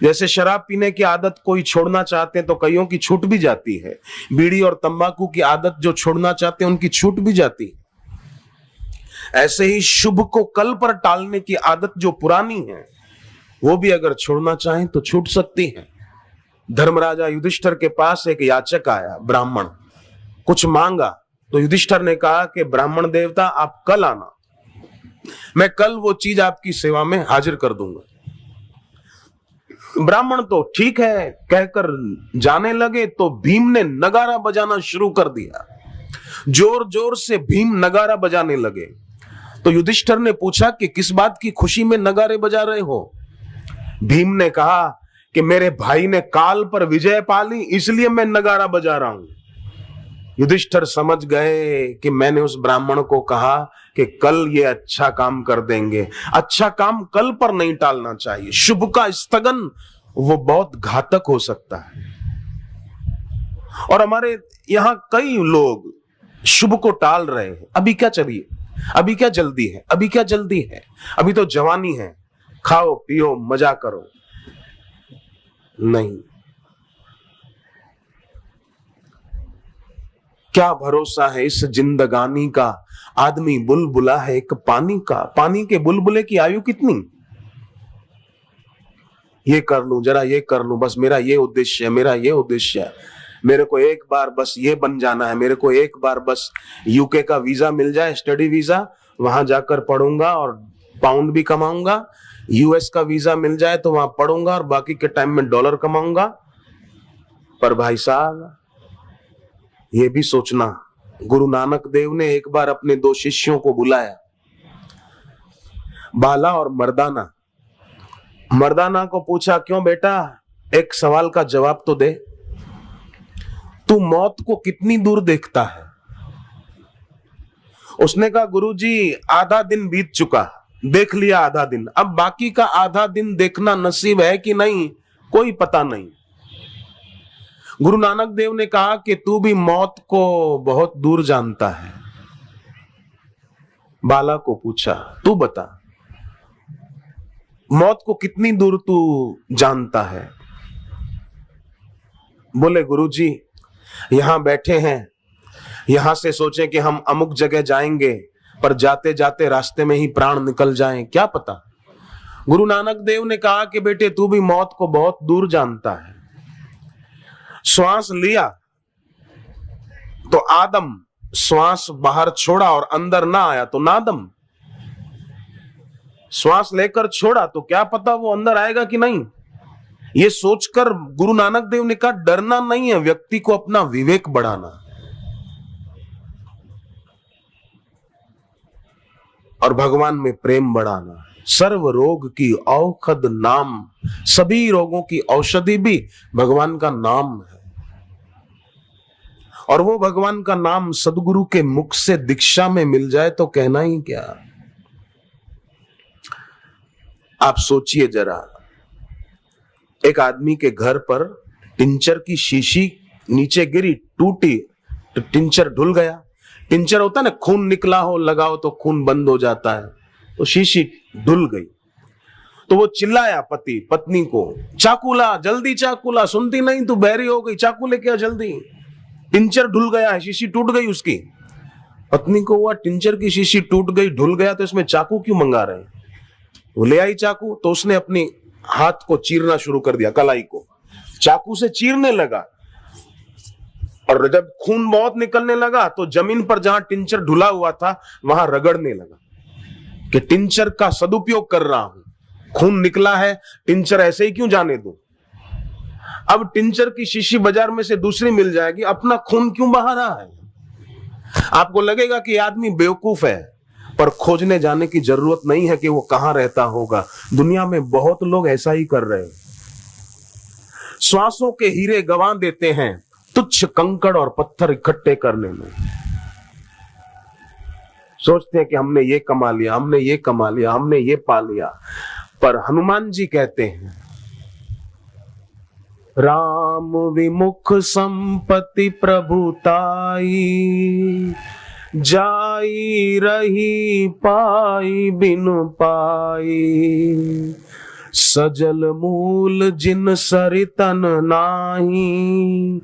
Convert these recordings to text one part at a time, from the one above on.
जैसे शराब पीने की आदत कोई छोड़ना चाहते हैं तो कईयों की छूट भी जाती है, बीड़ी और तंबाकू की आदत जो छोड़ना चाहते हैं उनकी छूट भी जाती है। ऐसे ही शुभ को कल पर टालने की आदत जो पुरानी है वो भी अगर छोड़ना चाहें तो छूट सकती है। धर्मराजा युधिष्ठिर के पास एक याचक आया, ब्राह्मण, कुछ मांगा, तो युधिष्ठिर ने कहा कि ब्राह्मण देवता आप कल आना, मैं कल वो चीज आपकी सेवा में हाजिर कर दूंगा। ब्राह्मण तो ठीक है कहकर जाने लगे तो भीम ने नगारा बजाना शुरू कर दिया। जोर जोर से भीम नगारा बजाने लगे। तो युधिष्ठिर ने पूछा कि किस बात की खुशी में नगारे बजा रहे हो? भीम ने कहा कि मेरे भाई ने काल पर विजय पा ली इसलिए मैं नगारा बजा रहा हूं। युधिष्ठिर समझ गए कि मैंने उस ब्राह्मण को कहा कि कल ये अच्छा काम कर देंगे। अच्छा काम कल पर नहीं टालना चाहिए। शुभ का स्थगन वो बहुत घातक हो सकता है। और हमारे यहां कई लोग शुभ को टाल रहे हैं। अभी क्या चलिए, अभी क्या जल्दी है, अभी क्या जल्दी है, अभी तो जवानी है, खाओ पियो मजा करो। नहीं, क्या भरोसा है इस जिंदगानी का, आदमी बुलबुला है एक पानी का। पानी के बुलबुले की आयु कितनी? ये कर लूं, जरा ये कर लूं, बस मेरा ये उद्देश्य है, मेरा ये उद्देश्य है, मेरे को एक बार बस ये बन जाना है, मेरे को एक बार बस यूके का वीजा मिल जाए, स्टडी वीजा, वहां जाकर पढ़ूंगा और पाउंड भी कमाऊंगा। यूएस का वीजा मिल जाए तो वहां पढ़ूंगा और बाकी के टाइम में डॉलर कमाऊंगा। पर भाई साहब ये भी सोचना, गुरु नानक देव ने एक बार अपने दो शिष्यों को बुलाया, बाला और मर्दाना। मर्दाना को पूछा, क्यों बेटा, एक सवाल का जवाब तो दे, तू मौत को कितनी दूर देखता है? उसने कहा, गुरुजी आधा दिन बीत चुका, देख लिया आधा दिन, अब बाकी का आधा दिन देखना नसीब है कि नहीं कोई पता नहीं। गुरु नानक देव ने कहा कि तू भी मौत को बहुत दूर जानता है। बाला को पूछा, तू बता मौत को कितनी दूर तू जानता है? बोले, गुरुजी यहां बैठे हैं, यहां से सोचे कि हम अमुक जगह जाएंगे, पर जाते जाते रास्ते में ही प्राण निकल जाएं, क्या पता। गुरु नानक देव ने कहा कि बेटे तू भी मौत को बहुत दूर जानता है। श्वास लिया तो आदम, श्वास बाहर छोड़ा और अंदर ना आया तो नादम। श्वास लेकर छोड़ा तो क्या पता वो अंदर आएगा कि नहीं। ये सोचकर गुरु नानक देव ने कहा, डरना नहीं है, व्यक्ति को अपना विवेक बढ़ाना और भगवान में प्रेम बढ़ाना। सर्व रोग की औषध नाम, सभी रोगों की औषधि भी भगवान का नाम है। और वो भगवान का नाम सदगुरु के मुख से दीक्षा में मिल जाए तो कहना ही क्या। आप सोचिए जरा, एक आदमी के घर पर टिंचर की शीशी नीचे गिरी, टूटी तो टिंचर ढुल गया। टिंचर होता है ना, खून निकला हो लगाओ तो खून बंद हो जाता है, तो शीशी ढुल गई। तो वो चिल्लाया पति पत्नी को, चाकू ला जल्दी, चाकू ला। सुनती नहीं, तू बहरी हो गई, चाकू लेके आ जल्दी, टिंचर ढुल गया है, शीशी टूट गई उसकी। पत्नी को हुआ टिंचर की शीशी टूट गई, ढुल गया, तो इसमें चाकू क्यों मंगा रहे हैं। वो ले आई चाकू, तो उसने अपनी हाथ को चीरना शुरू कर दिया, कलाई को चाकू से चीरने लगा। और जब खून बहुत निकलने लगा तो जमीन पर जहां टिंचर ढुला हुआ था वहां रगड़ने लगा कि टिंचर का सदुपयोग कर रहा हूं, खून निकला है, टिंचर ऐसे ही क्यों जाने दूं। अब टिंचर की शीशी बाजार में से दूसरी मिल जाएगी, अपना खून क्यों बहा रहा है। आपको लगेगा कि आदमी बेवकूफ है, पर खोजने जाने की जरूरत नहीं है कि वो कहां रहता होगा। दुनिया में बहुत लोग ऐसा ही कर रहे हैं। श्वासों के हीरे गंवा देते हैं तुच्छ कंकड़ और पत्थर इकट्ठे करने में। सोचते हैं कि हमने ये कमा लिया, हमने ये कमा लिया, हमने ये पा लिया। पर हनुमान जी कहते हैं, राम विमुख संपत्ति प्रभुताई, जाई रही पाई बिनु पाई, सजल मूल जिन सरितन नाही,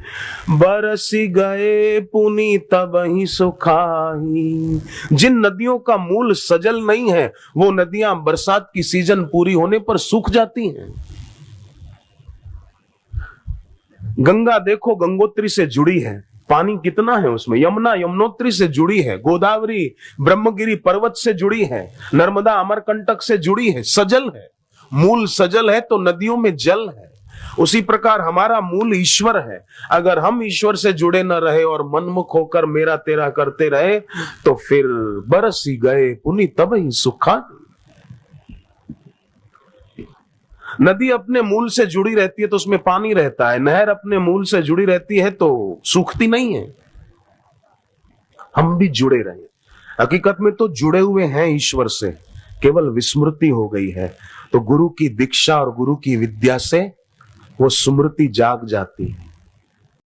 बरसी गए पुनि तबहि सुखाई। जिन नदियों का मूल सजल नहीं है, वो नदियां बरसात की सीजन पूरी होने पर सूख जाती हैं। गंगा देखो गंगोत्री से जुड़ी है, पानी कितना है उसमें। यमुना यमुनोत्री से जुड़ी है, गोदावरी ब्रह्मगिरी पर्वत से जुड़ी है, नर्मदा अमरकंटक से जुड़ी है, सजल है। मूल सजल है तो नदियों में जल है। उसी प्रकार हमारा मूल ईश्वर है। अगर हम ईश्वर से जुड़े न रहे और मनमुख होकर मेरा तेरा करते रहे तो फिर बरस ही गए पुनि तबहि सुखा। नदी अपने मूल से जुड़ी रहती है तो उसमें पानी रहता है, नहर अपने मूल से जुड़ी रहती है तो सूखती नहीं है। हम भी जुड़े रहे, हकीकत में तो जुड़े हुए हैं ईश्वर से, केवल विस्मृति हो गई है। तो गुरु की दीक्षा और गुरु की विद्या से वो स्मृति जाग जाती है।